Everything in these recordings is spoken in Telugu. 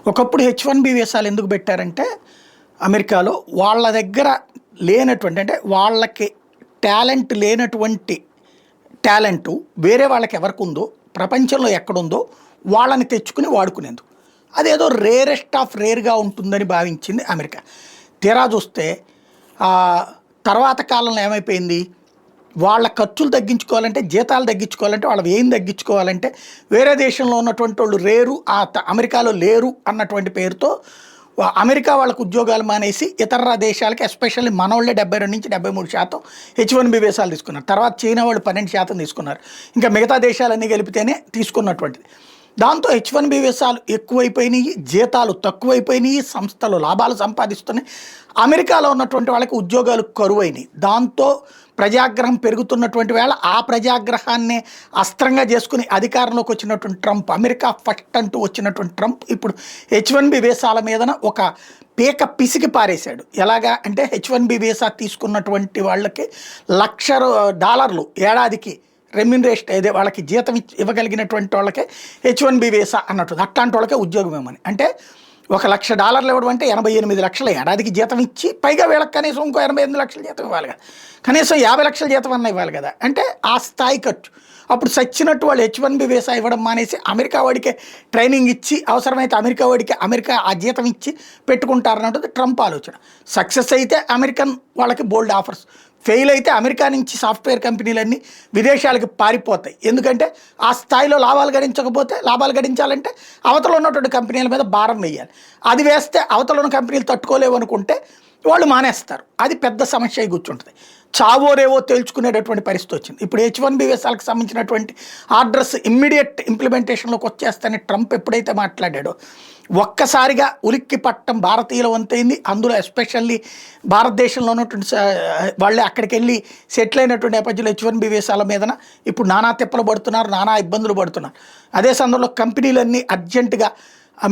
ఒకప్పుడు H1B వీసాలు ఎందుకు పెట్టారంటే అమెరికాలో వాళ్ళ దగ్గర లేనటువంటి అంటే వాళ్ళకి టాలెంట్ లేనటువంటి టాలెంటు వేరే వాళ్ళకి ఎవరికి ఉందో ప్రపంచంలో ఎక్కడుందో వాళ్ళని తెచ్చుకుని వాడుకునేందుకు. అదేదో రేరెస్ట్ ఆఫ్ రేర్గా ఉంటుందని భావించింది అమెరికా. తీరా చూస్తే తర్వాత కాలంలో ఏమైపోయింది, వాళ్ళ ఖర్చులు తగ్గించుకోవాలంటే, జీతాలు తగ్గించుకోవాలంటే, వాళ్ళ వ్యయం తగ్గించుకోవాలంటే వేరే దేశంలో ఉన్నటువంటి వాళ్ళు రేరు, అమెరికాలో లేరు అన్నటువంటి పేరుతో అమెరికా వాళ్ళకు ఉద్యోగాలు మానేసి ఇతర దేశాలకి ఎస్పెషల్లీ మనోళ్ళే 72 నుంచి 73% H1B వీసాలు తీసుకున్నారు. తర్వాత చైనా వాళ్ళు 12% తీసుకున్నారు. ఇంకా మిగతా దేశాలన్నీ కలిపితేనే తీసుకున్నటువంటిది. దాంతో H1B వీసాలు ఎక్కువైపోయినాయి, జీతాలు తక్కువైపోయినాయి, సంస్థలు లాభాలు సంపాదిస్తున్నాయి, అమెరికాలో ఉన్నటువంటి వాళ్ళకి ఉద్యోగాలు కరువైనాయి. దాంతో ప్రజాగ్రహం పెరుగుతున్నటువంటి వేళ ఆ ప్రజాగ్రహాన్ని అస్త్రంగా చేసుకుని అధికారంలోకి వచ్చినటువంటి ట్రంప్, అమెరికా ఫస్ట్ అంటూ వచ్చినటువంటి ట్రంప్ ఇప్పుడు H1B వీసాల మీదన ఒక పీక పిసికి పారేశాడు. ఎలాగా అంటే H1B వీసా తీసుకున్నటువంటి వాళ్ళకి $1,00,000 ఏడాదికి రెమ్యునరేషన్, అదే వాళ్ళకి జీతం ఇవ్వగలిగినటువంటి వాళ్ళకే H1B వీసా అన్నట్టు, అట్లాంటి వాళ్ళకే ఉద్యోగం ఇవ్వమని. అంటే $1,00,000 ఇవ్వడం అంటే 88 లక్షల ఏడాదికి జీతం ఇచ్చి పైగా వీళ్ళకి కనీసం ఇంకో 88 లక్షల జీతం ఇవ్వాలి కదా, కనీసం 50 లక్షల జీతం అన్న ఇవ్వాలి కదా. అంటే ఆ స్థాయి ఖర్చు. అప్పుడు సచ్చినట్టు వాళ్ళు H1B వీసా ఇవ్వడం మానేసి అమెరికా వాడికే ట్రైనింగ్ ఇచ్చి అవసరమైతే అమెరికా ఆ జీతం ఇచ్చి పెట్టుకుంటారన్నది ట్రంప్ ఆలోచన. సక్సెస్ అయితే అమెరికన్ వాళ్ళకి బోల్డ్ ఆఫర్స్, ఫెయిల్ అయితే అమెరికా నుంచి సాఫ్ట్వేర్ కంపెనీలన్నీ విదేశాలకు పారిపోతాయి. ఎందుకంటే ఆ స్థాయిలో లాభాలు గడించాలంటే అవతల ఉన్నటువంటి కంపెనీల మీద భారం వేయాలి. అది వేస్తే అవతల ఉన్న కంపెనీలు తట్టుకోలేవు అనుకుంటే వాళ్ళు మానేస్తారు. అది పెద్ద సమస్య అయి కూర్చుంటుంది. చావోరేవో తేల్చుకునేటటువంటి పరిస్థితి వచ్చింది. ఇప్పుడు H1B వీసాలకు సంబంధించినటువంటి ఆర్డర్స్ ఇమ్మీడియట్ ఇంప్లిమెంటేషన్లోకి వచ్చేస్తానని ట్రంప్ ఎప్పుడైతే మాట్లాడాడో ఒక్కసారిగా ఉలిక్కి పట్టడం భారతీయుల వంతైంది. అందులో ఎస్పెషల్లీ భారతదేశంలో ఉన్నటువంటి వాళ్ళే అక్కడికి వెళ్ళి సెటిల్ అయినటువంటి నేపథ్యంలో H1B వీసాల మీదన ఇప్పుడు నానా తిప్పలు పడుతున్నారు, నానా ఇబ్బందులు పడుతున్నారు. అదే సందర్భంలో కంపెనీలన్నీ అర్జెంటుగా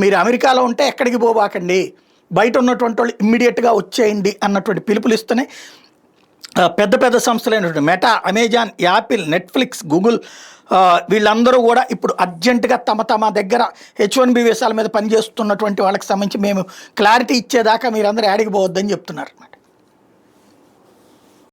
మీరు అమెరికాలో ఉంటే ఎక్కడికి పోబాకండి, బయట ఉన్నటువంటి వాళ్ళు ఇమ్మీడియట్గా వచ్చేయండి అన్నటువంటి పిలుపులు ఇస్తున్నాయి. పెద్ద పెద్ద సంస్థలైనటువంటి Meta, Amazon, Apple, Netflix, Google వీళ్ళందరూ కూడా ఇప్పుడు అర్జెంటుగా తమ దగ్గర H1B వీసాల మీద పనిచేస్తున్నటువంటి వాళ్ళకి సంబంధించి మేము క్లారిటీ ఇచ్చేదాకా మీరందరూ యాడికి పోవద్దని చెప్తున్నారు అన్నమాట.